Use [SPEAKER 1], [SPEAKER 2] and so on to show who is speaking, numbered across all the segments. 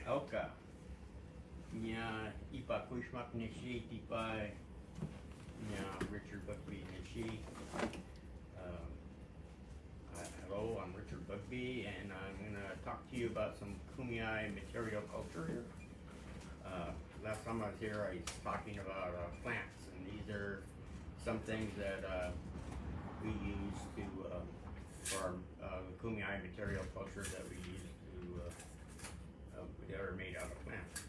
[SPEAKER 1] Elka. Nya ipa kuishmak nishi tipa nya Richard Bugbee nishi. Hello, I'm Richard Bugbee, and I'm gonna talk to you about some Kumeyaay material culture here. Last time I was here, I was talking about plants, and these are some things that we use to for the Kumeyaay material culture that we use to that are made out of plants.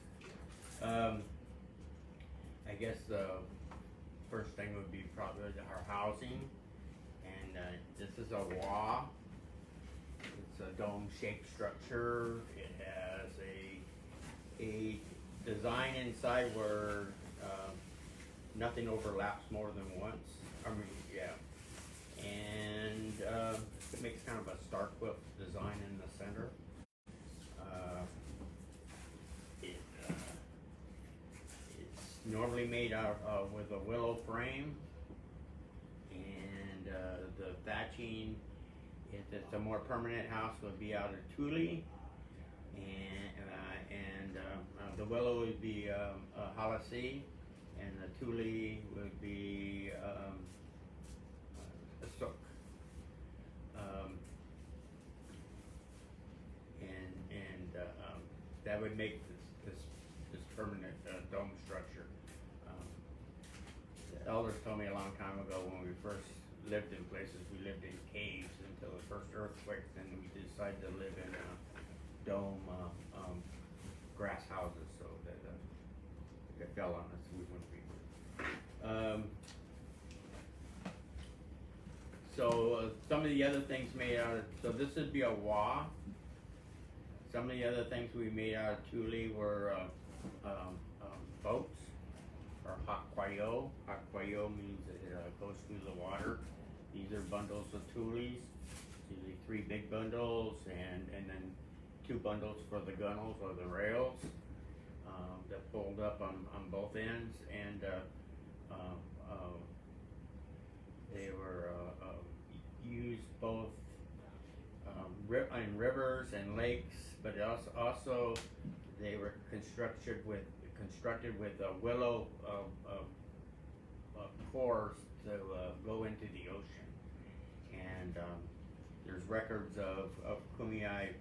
[SPEAKER 1] I guess the first thing would be probably our housing, and this is a wah. It's a dome-shaped structure. It has a design inside where nothing overlaps more than once. I mean, yeah. And it makes kind of a star quilt design in the center. It's normally made out with a willow frame, and the thatching, if it's a more permanent house, would be out of Thule, and the willow would be Halasi, and the Thule would be a sook. That would make this permanent dome structure. The elders told me a long time ago when we first lived in places, we lived in caves until the first earthquake, then we decided to live in dome grass houses, so that if it fell on us, we wouldn't be. Some of the other things made out of, so this would be a wah. Some of the other things we made out of Thule were boats, or hakwayo. Hakwayo means it goes through the water. These are bundles of Thules. Usually 3 big bundles, and then 2 bundles for the gunnels or the rails that pulled up on both ends, and they were used both in rivers and lakes, but also they were constructed with willow cores to go into the ocean. And there's records of Kumeyaay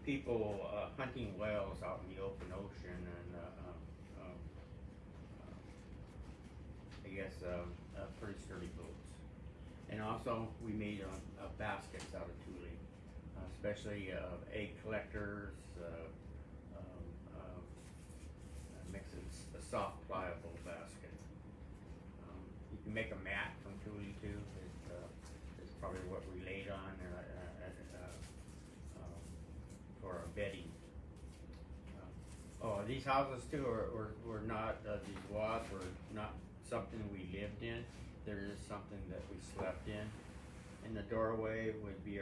[SPEAKER 1] people hunting whales out in the open ocean, and I guess pretty sturdy boats. And also we made baskets out of Thule, especially egg collectors. Makes it a soft, pliable basket. You can make a mat from Thule too. It's probably what we laid on for our bedding. These houses too were not, these walls were not something we lived in. There is something that we slept in. And the doorway would be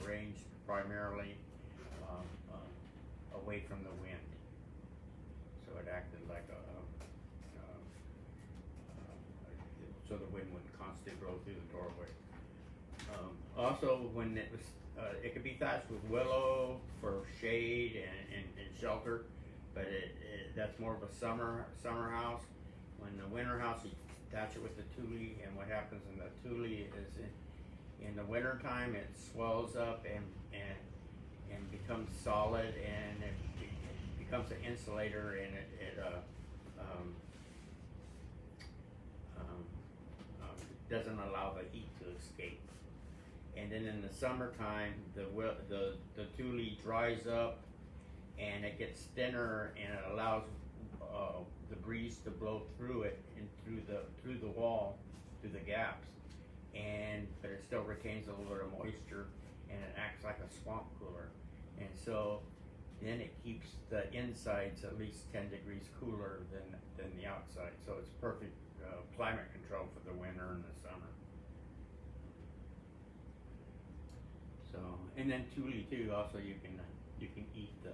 [SPEAKER 1] arranged primarily away from the wind. So it acted like so the wind wouldn't constantly blow through the doorway. Also, when it was, it could be thatched with willow for shade and shelter, but that's more of a summer house. When the winter house, you thatch it with the Thule, and what happens in the Thule is in the winter time it swells up and becomes solid, and it becomes an insulator, and it doesn't allow the heat to escape. And then in the summertime, the Thule dries up and it gets thinner, and it allows the breeze to blow through it and through the wall, through the gaps, but it still retains a little bit of moisture, and it acts like a swamp cooler. And so then it keeps the insides at least 10 degrees cooler than the outside. So it's perfect climate control for the winter and the summer. So, and then Thule too. Also, you can eat the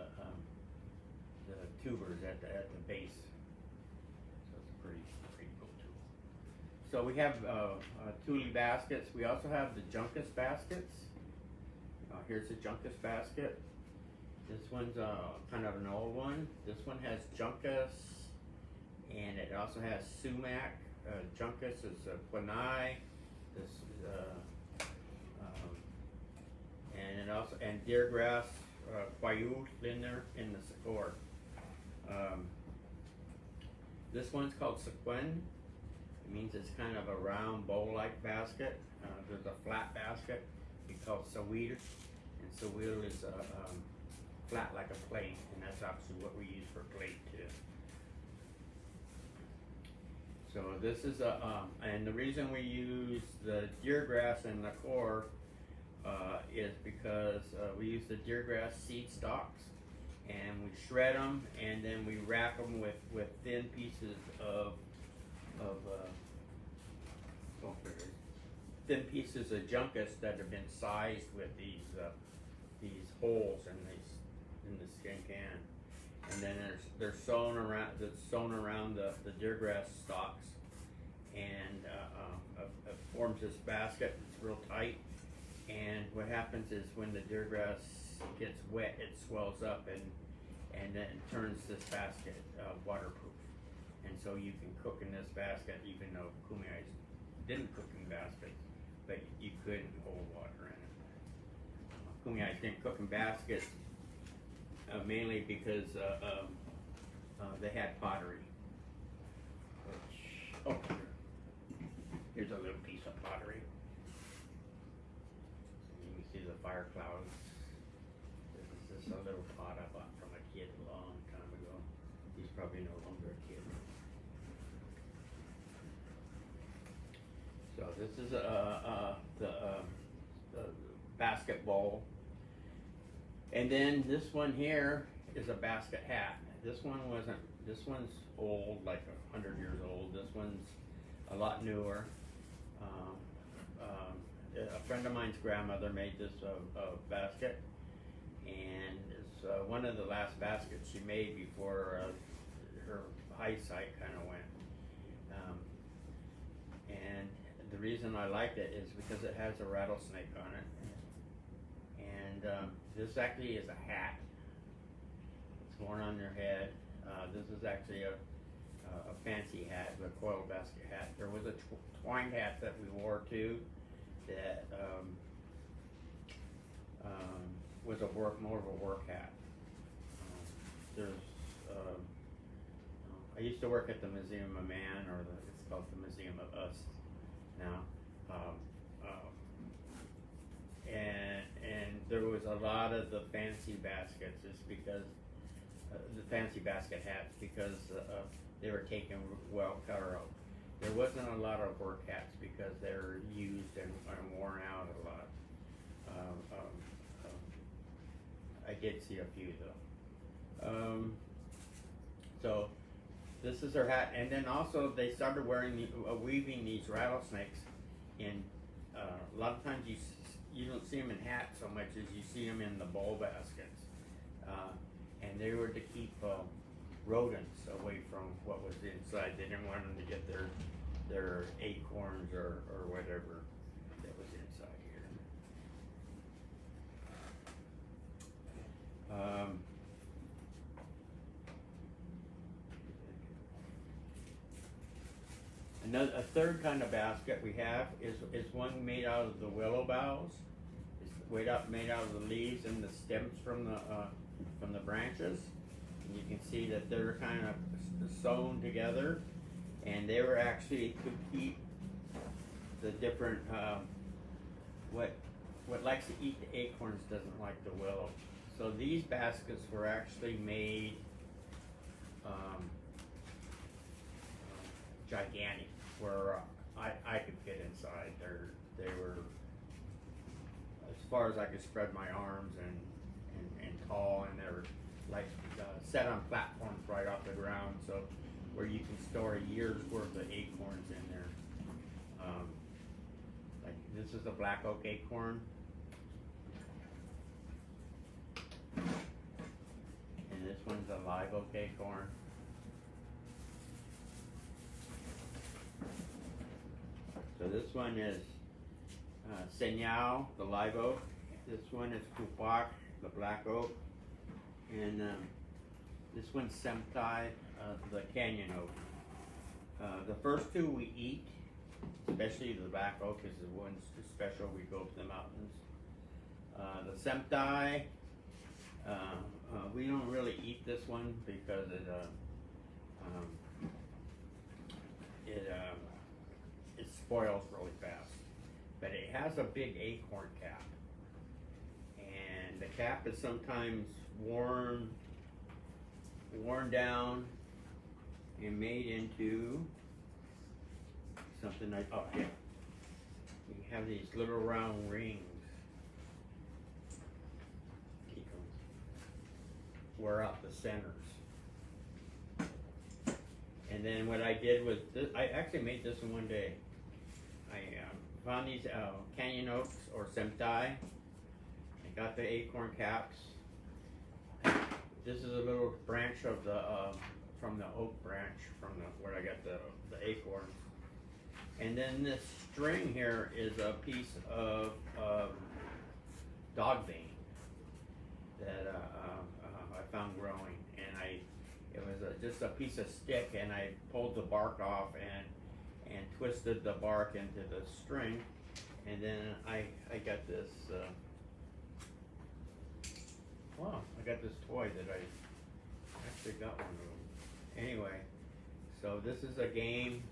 [SPEAKER 1] tubers at the base. So it's a pretty cool tool. So we have Thule baskets. We also have the Junkus baskets. Here's the Junkus basket. This one's kind of an old one. This one has Junkus, and it also has sumac. Junkus is quinai. This is and it also deer grass, quayout in there in the Secor. This one's called sequin. It means it's kind of a round bowl-like basket. There's a flat basket we call sawir, and sawir is flat like a plate, and that's actually what we use for plate too. So this is and the reason we use the deer grass in the core is because we use the deer grass seed stalks, and we shred them, and then we wrap them with thin pieces of thin pieces of junkus that have been sized with these holes in the skin can, and then they're sewn around the deer grass stalks, and it forms this basket. It's real tight, and what happens is when the deer grass gets wet, it swells up and then it turns this basket waterproof, and so you can cook in this basket even though kumiais didn't cook in baskets, but you couldn't hold water in it. Kumiais didn't cook in baskets mainly because they had pottery. Here's a little piece of pottery. You can see the fire clouds. This is just a little pot I bought from a kid a long time ago. He's probably no longer a kid. So this is the basket bowl. And then this one here is a basket hat. This one's old, like 100 years old. This one's a lot newer. A friend of mine's grandmother made this basket, and it's one of the last baskets she made before her eyesight kind of went. And the reason I liked it is because it has a rattlesnake on it, and this actually is a hat. It's worn on your head. This is actually a fancy hat, a coil basket hat. There was a twine hat that we wore too, that was more of a work hat. I used to work at the Museum of Man, or it's called the Museum of Us now, and there was a lot of the fancy baskets, just because the fancy basket hats, because they were taken well care of. There wasn't a lot of work hats because they were used and worn out a lot. I did see a few though. So this is their hat, and then also they started weaving these rattlesnakes in. A lot of times you don't see them in hats so much as you see them in the bowl baskets, and they were to keep rodents away from what was inside. They didn't want them to get their acorns or whatever that was inside here. A third kind of basket we have is one made out of the willow boughs. It's made out of the leaves and the stems from the branches. And you can see that they're kind of sewn together, and they were actually to keep the different what likes to eat the acorns doesn't like the willow. So these baskets were actually made gigantic, where I could fit inside. They were as far as I could spread my arms, and tall, and they were like set on platforms right off the ground, so where you can store a year's worth of acorns in there. Like this is a black oak acorn, and this one's a live oak acorn. So this one is Senyao, the live oak. This one is Kupak, the black oak. And this one's Semtai, the canyon oak. The first two we eat, especially the back oak is the one's special. We go to the mountains. The Semtai, we don't really eat this one because it spoils really fast. But it has a big acorn cap, and the cap is sometimes worn down and made into something like, oh yeah, you have these little round rings. Wear out the centers. And then what I did was this, I actually made this in one day. I found these canyon oaks or Semtai. I got the acorn caps. This is a little branch of the from the oak branch from where I got the acorns. And then this string here is a piece of dog bane that I found growing, and it was just a piece of stick, and I pulled the bark off and twisted the bark into the string, and then I got this. Wow, I got this toy that I actually got one of them. Anyway, so this is a game.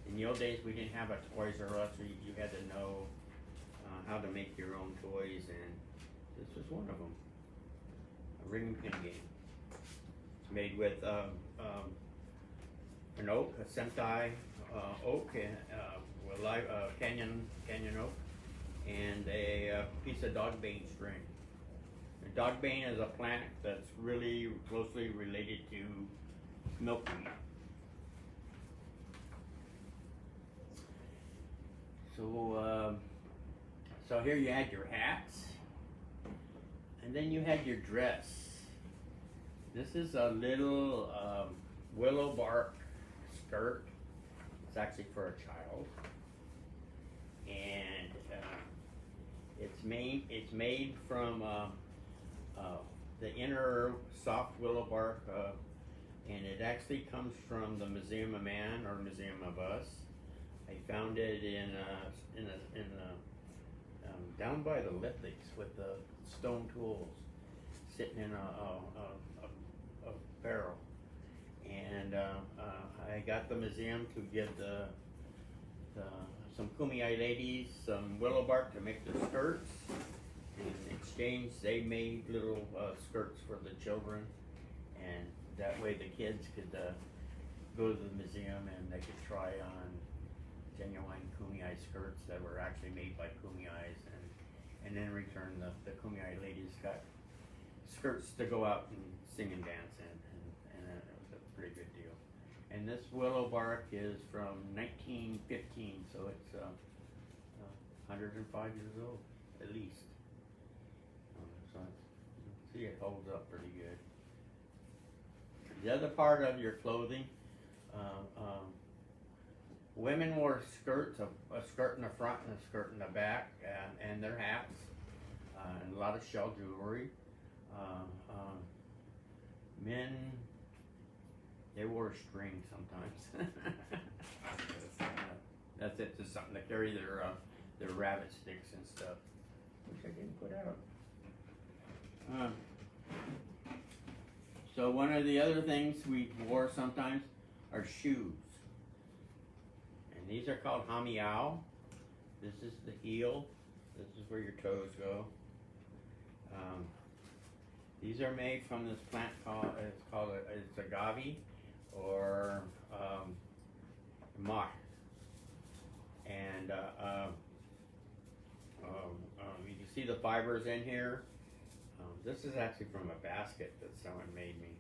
[SPEAKER 1] In the old days, we didn't have a Toys R Us, so you had to know how to make your own toys, and this was one of them. A ring and pin game. It's made with an oak, a Semtai oak, with canyon oak, and a piece of dog bane string. And dog bane is a plant that's really closely related to milkweed. So here you had your hats, and then you had your dress. This is a little willow bark skirt. It's actually for a child, and it's made from the inner soft willow bark, and it actually comes from the Museum of Man or Museum of Us. I found it down by the lithics with the stone tools, sitting in a barrel, and I got the museum to give some Kumeyaay ladies some willow bark to make their skirts. In exchange, they made little skirts for the children, and that way the kids could go to the museum and they could try on genuine Kumeyaay skirts that were actually made by Kumeyays, and then in return the Kumeyaay ladies got skirts to go out and sing and dance in, and it was a pretty good deal. And this willow bark is from 1915, so it's 105 years old at least. So see, it holds up pretty good. The other part of your clothing, women wore skirts, a skirt in the front and a skirt in the back, and their hats, and a lot of shell jewelry. Men, they wore a string sometimes. That's it, just something to carry their rabbit sticks and stuff, which I didn't put out. So one of the other things we wore sometimes are shoes. And these are called hamiao. This is the heel. This is where your toes go. These are made from this plant it's agave or mach. And you can see the fibers in here. This is actually from a basket that someone made me.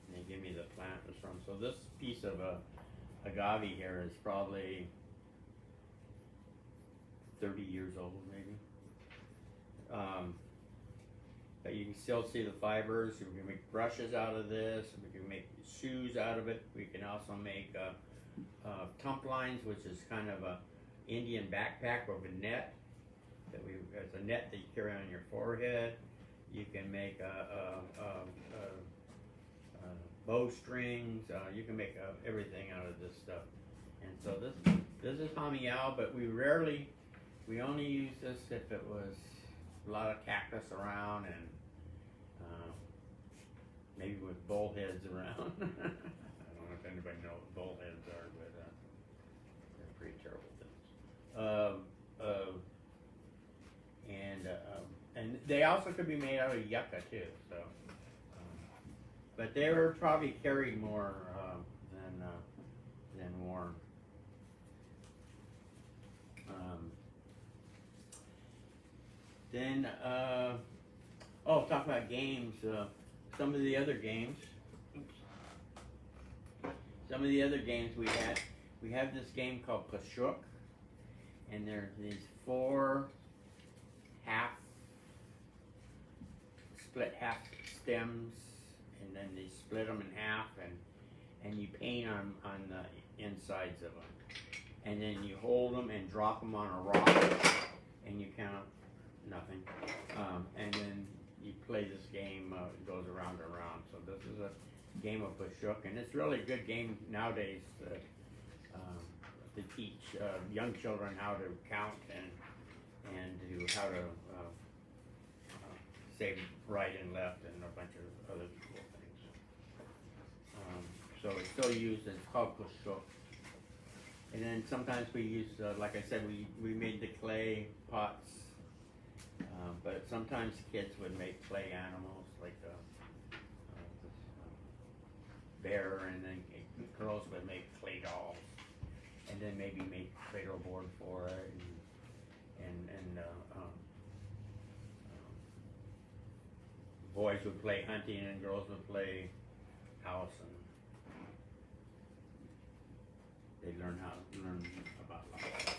[SPEAKER 1] And they gave me the plant it was from. So this piece of agave here is probably 30 years old, maybe. But you can still see the fibers. We can make brushes out of this. We can make shoes out of it. We can also make Toplines, which is kind of a Indian backpack with a net. It's a net that you carry on your forehead. You can make bowstrings. You can make everything out of this stuff. And so this is Hamiao, but we only use this if it was a lot of cactus around and maybe with bullheads around. I don't know if anybody knows what bullheads are, but they're pretty terrible things. And they also could be made out of yucca too. So, but they were probably carried more than worn. Talk about games. Some of the other games we have this game called Pashuk, and there's these 4 split half stems, and then they split them in half, and you paint on the insides of them, and then you hold them and drop them on a rock, and you count nothing, and then you play this game. It goes around and around. So this is a game of Pashuk, and it's really a good game nowadays to teach young children how to count and how to say right and left and a bunch of other cool things. So it's still used. It's called Pashuk. And then sometimes we use, like I said, we made the clay pots. But sometimes kids would make clay animals like this bear, and then girls would make clay dolls, and then maybe make Play-Doh board for it, and boys would play hunting, and girls would play house, and they learn about life.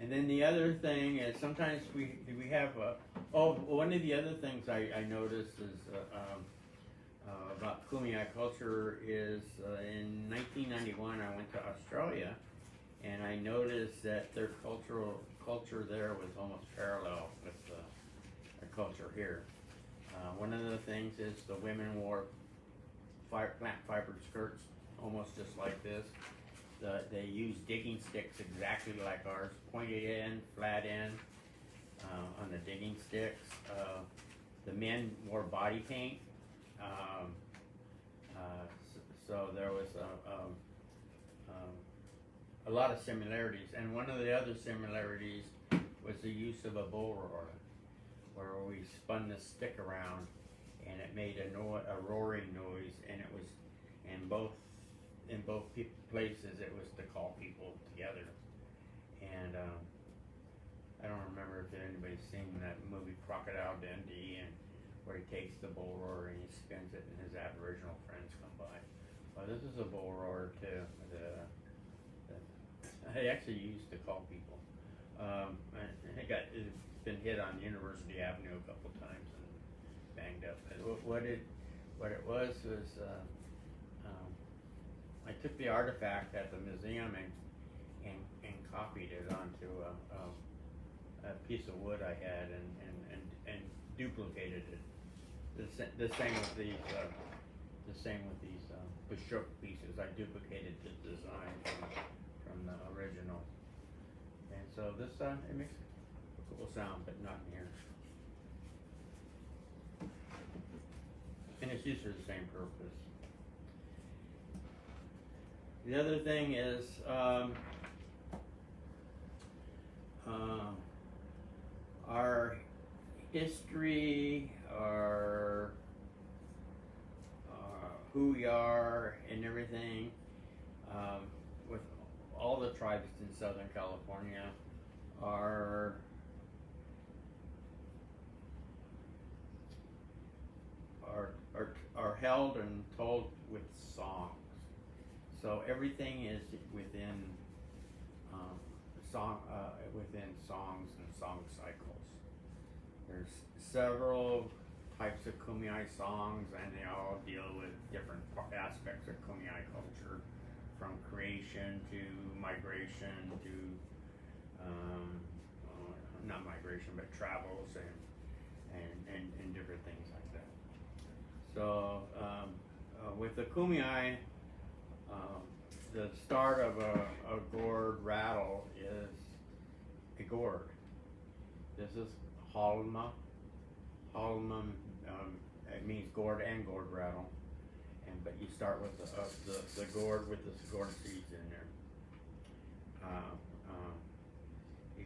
[SPEAKER 1] And then the other thing is sometimes we have one of the other things I noticed is about Kumeyaay culture is in 1991 I went to Australia, and I noticed that their culture there was almost parallel with the culture here. One of the things is the women wore plant fiber skirts almost just like this. They use digging sticks exactly like ours, pointed end, flat end on the digging sticks. The men wore body paint, so there was a lot of similarities. And one of the other similarities was the use of a bull roar, where we spun the stick around and it made a roaring noise, and it was in both places it was to call people together. And I don't remember if anybody's seen that movie Crocodile Dundee, and where he takes the bull roar and he spins it and his Aboriginal friends come by. Well, this is a bull roar too. I actually used to call people. It's been hit on University Avenue a couple times and banged up. What it was I took the artifact at the museum and copied it onto a piece of wood I had and duplicated it. The same with these Pashuk pieces. I duplicated the design from the original, and so this it makes a cool sound, but not in here. And it's used for the same purpose. The other thing is our history, our who we are, and everything. With all the tribes in Southern California are held and told with songs. So everything is within within songs and song cycles. There's several types of Kumeyaay songs, and they all deal with different aspects of Kumeyaay culture, from creation to migration to information about travels and different things like that. So with the kumai, the start of a gourd rattle is a gourd. This is halma. Halma it means gourd and gourd rattle. But you start with the gourd with the gourd seeds in there. You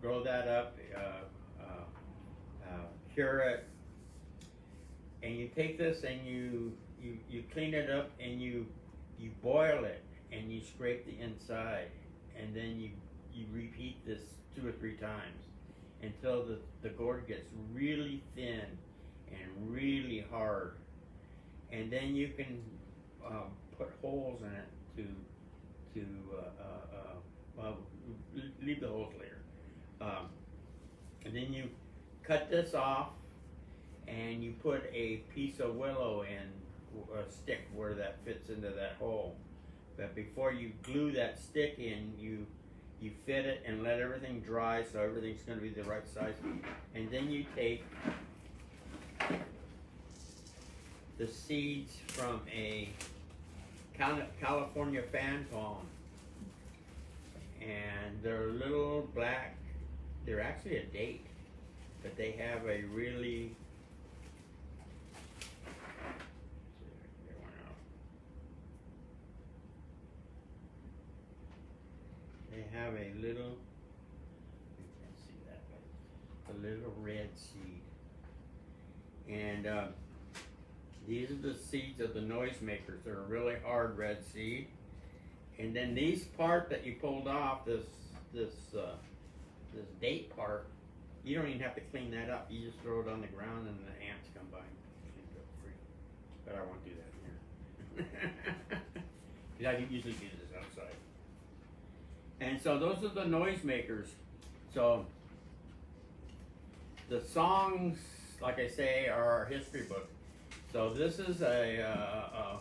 [SPEAKER 1] grow that up, cure it, and you take this and you clean it up and you boil it and you scrape the inside, and then you repeat this 2 or 3 times until the gourd gets really thin and really hard. And then you can put holes in it well, leave the holes later. And then you cut this off and you put a piece of willow in a stick where that fits into that hole. But before you glue that stick in, you fit it and let everything dry so everything's going to be the right size. And then you take the seeds from a California fan palm, and they're little black. They're actually a date, but they have a really a little, you can't see that, but a little red seed. And these are the seeds of the noisemakers. They're a really hard red seed. And then these part that you pulled off, this date part, you don't even have to clean that up. You just throw it on the ground and the ants come by and clean it up for you. But I won't do that here. Because I usually do this outside. And so those are the noisemakers. So the songs, like I say, are our history book. So this is a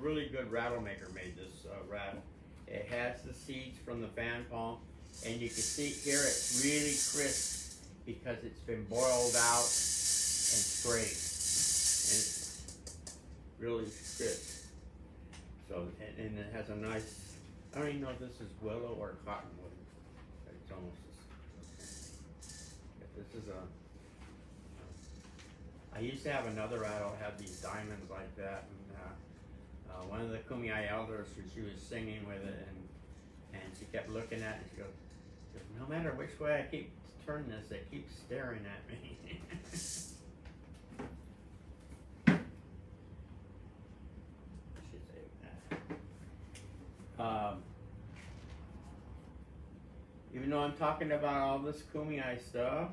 [SPEAKER 1] really good rattle maker made this rattle. It has the seeds from the fan palm, and you can see here it's really crisp because it's been boiled out and scraped, and it's really crisp. So and it has a nice, I don't even know if this is willow or cottonwood. It's almost this is I used to have another rattle that had these diamonds like that, and one of the kumai elders, she was singing with it, and she kept looking at it, and she goes, no matter which way I keep turning this, it keeps staring at me. I should say that. Even though I'm talking about all this kumai stuff,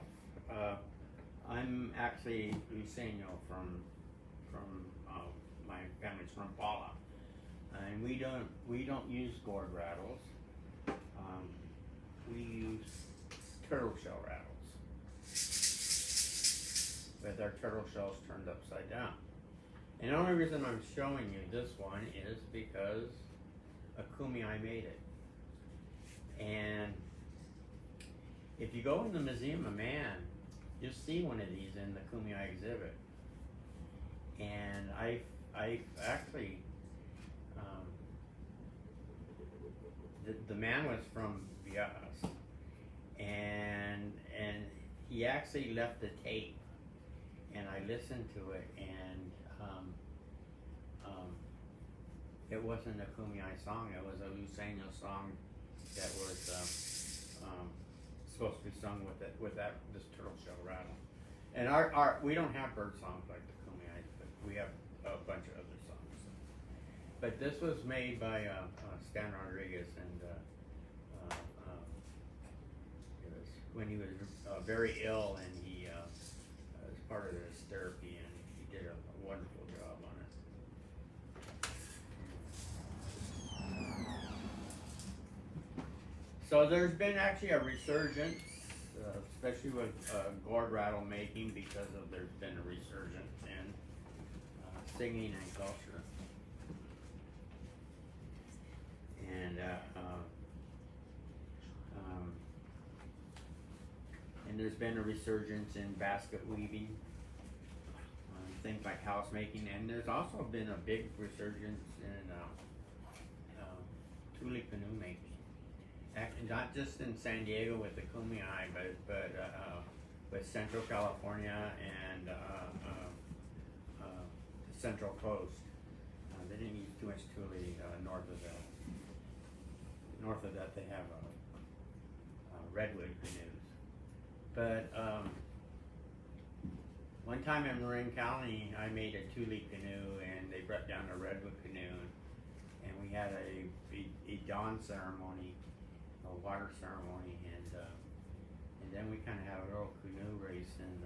[SPEAKER 1] I'm actually Luiseño from my family's from Paula, and we don't use gourd rattles. We use turtle shell rattles with our turtle shells turned upside down. And the only reason I'm showing you this one is because a kumai made it. And if you go in the Museum of Man, you'll see one of these in the kumai exhibit. And I actually, the man was from Vias, and he actually left a tape, and I listened to it, and it wasn't a kumai song. It was a Luiseño song that was supposed to be sung with this turtle shell rattle. And our we don't have bird songs like the kumai, but we have a bunch of other songs. But this was made by Stan Rodriguez, and it was when he was very ill, and he was part of his therapy, and he did a wonderful job on it. So there's been actually a resurgence, especially with gourd rattle making, because there's been a resurgence in singing and culture. And there's been a resurgence in basket weaving, things like house making, and there's also been a big resurgence in Thule Panu making. Not just in San Diego with the Kumeyaay, but with Central California and the Central Coast. They didn't use too much Thule north of that. North of that, they have redwood canoes. But one time in Marin County, I made a Thule canoe, and they brought down a redwood canoe, and we had a dawn ceremony, a water ceremony, and then we kind of had a little canoe race, and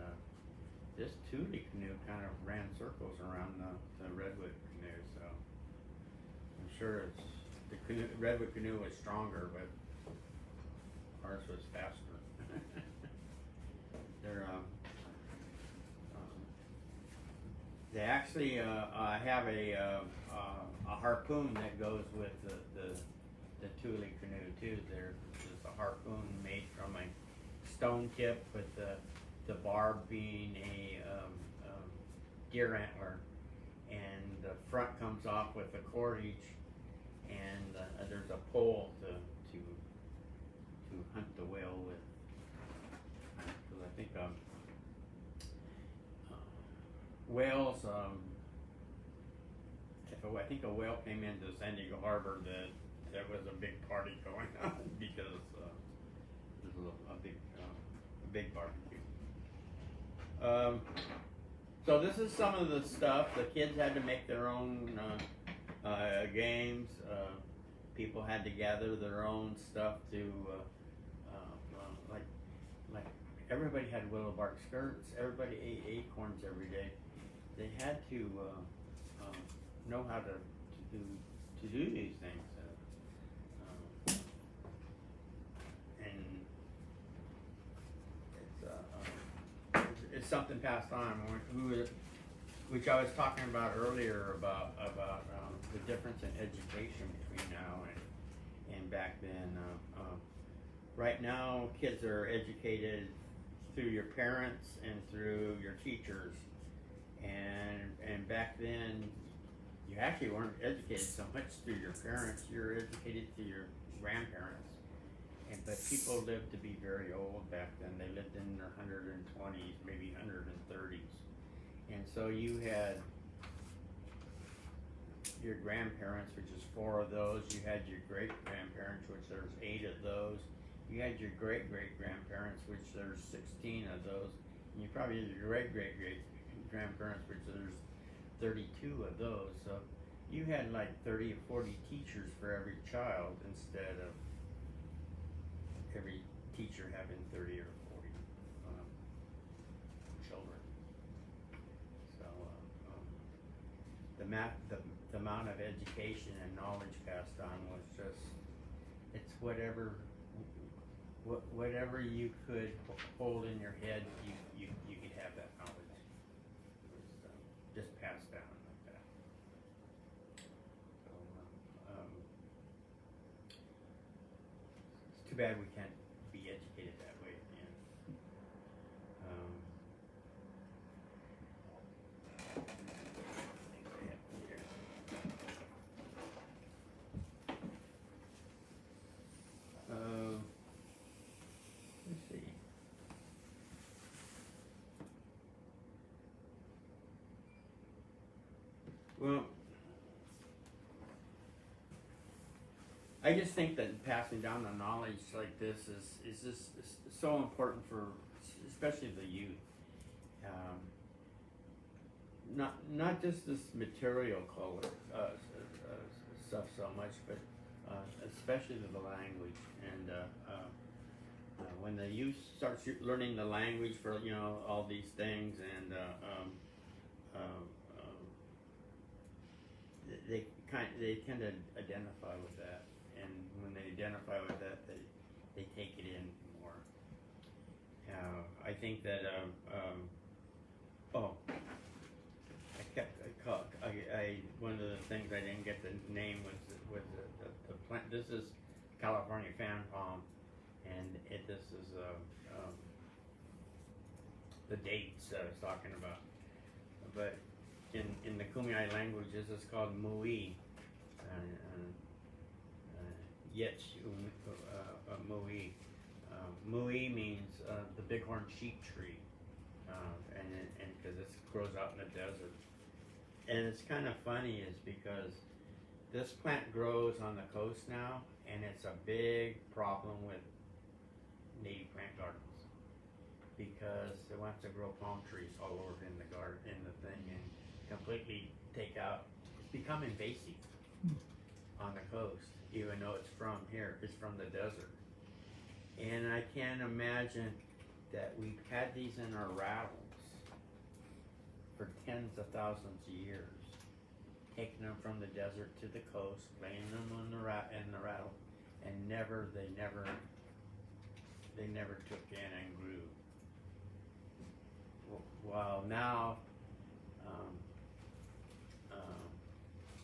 [SPEAKER 1] this Thule canoe kind of ran circles around the redwood canoe. So I'm sure the redwood canoe was stronger, but ours was faster. They actually have a harpoon that goes with the Thule canoe too. There's a harpoon made from a stone tip with the barb being a deer antler, and the front comes off with a cordage, and there's a pole to hunt the whale with. Because I think whales. I think a whale came into San Diego Harbor that there was a big party going on because there's a big barbecue. So this is some of the stuff. The kids had to make their own games. People had to gather their own stuff to like everybody had willow bark skirts. Everybody ate acorns every day. They had to know how to do these things, and it's something passed on. Which I was talking about earlier about the difference in education between now and back then. Right now, kids are educated through your parents and through your teachers, and back then, you actually weren't educated so much through your parents. You were educated through your grandparents. But people lived to be very old back then. They lived in their 120s, maybe 130s. And so you had your grandparents, which is 4 of those. You had your great-grandparents, which there's 8 of those. You had your great-great-grandparents, which there's 16 of those. And you probably had your great-great-great-grandparents, which there's 32 of those. So you had like 30 or 40 teachers for every child instead of every teacher having 30 or 40 children. So the amount of education and knowledge passed on was just, it's whatever you could hold in your head, you could have that knowledge. It was just passed down like that. So it's too bad we can't be educated that way again. Let's see. Well, I just think that passing down the knowledge like this is just so important for especially the youth. Not just this material color stuff so much, but especially the language. And when the youth starts learning the language for all these things, and they tend to identify with that. And when they identify with that, they take it in more. I think that one of the things I didn't get the name was the plant. This is California fan palm, and this is the dates that I was talking about. But in the Kumeyaay language, this is called Mui. Yetch Mui. Mui means the bighorn sheep tree, and because it grows out in the desert. And it's kind of funny is because this plant grows on the coast now, and it's a big problem with native plant gardens because it wants to grow palm trees all over in the garden, in the thing, and completely take out. It's become invasive on the coast, even though it's from here. It's from the desert, and I can't imagine that we've had these in our rattles for tens of thousands of years, taking them from the desert to the coast, laying them on the rattle, and they never took in and grew. While now,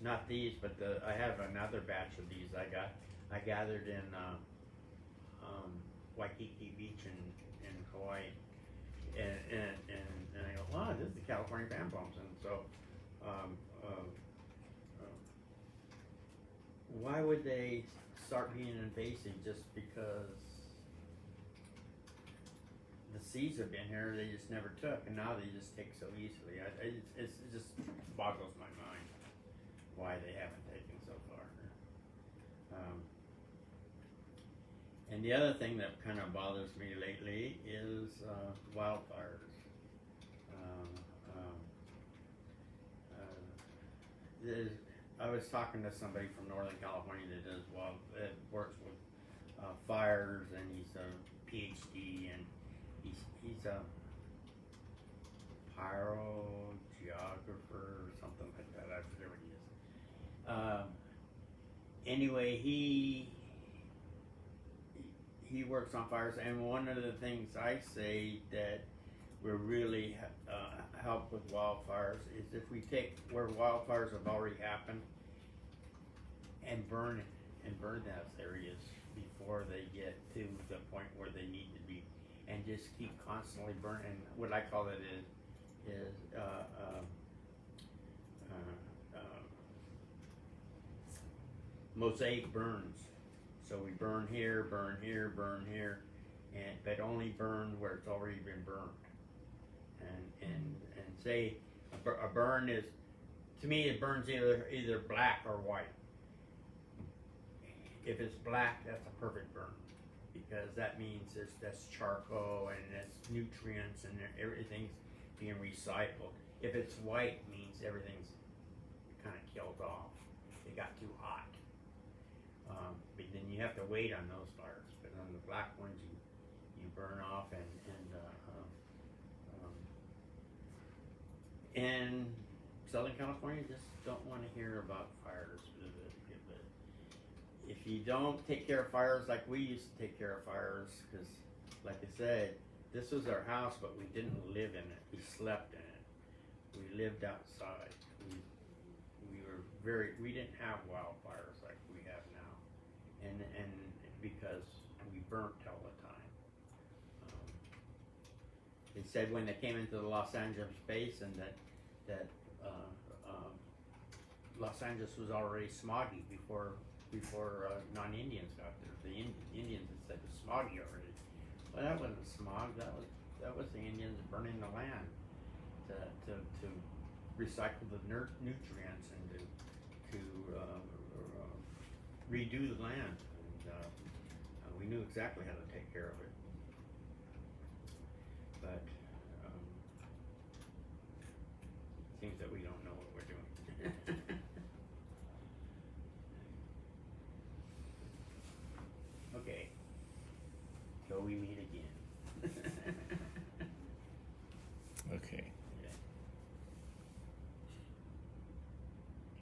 [SPEAKER 1] not these, but I have another batch of these I gathered in Waikiki Beach in Hawaii, and I go, wow, this is the California band palms, and so why would they start being invasive just because the seeds have been here, they just never took, and now they just take so easily. It just boggles my mind why they haven't taken so far. And the other thing that kind of bothers me lately is wildfires. I was talking to somebody from Northern California that works with fires, and he's a PhD, and he's a pyrogeographer or something like that. I forget what he is. Anyway, he works on fires, and one of the things I say that will really help with wildfires is if we take where wildfires have already happened and burn those areas before they get to the point where they need to be, and just keep constantly burning. What I call it is mosaic burns. So we burn here, burn here, burn here, but only burn where it's already been burned. And say a burn is, to me, it burns either black or white. If it's black, that's a perfect burn, because that means that's charcoal and that's nutrients and everything's being recycled. If it's white, it means everything's kind of killed off. It got too hot. But then you have to wait on those fires. But on the black ones, you burn off, and Southern California just don't want to hear about fires. If you don't take care of fires like we used to take care of fires, because like I said, this was our house, but we didn't live in it. We slept in it. We lived outside. We didn't have wildfires like we have now, and because we burnt all the time. They said when they came into the Los Angeles basin that Los Angeles was already smoggy before non-Indians got there. The Indians had said it was smoggy already. Well, that wasn't smog. That was the Indians burning the land to recycle the nutrients and to redo the land. And we knew exactly how to take care of it. But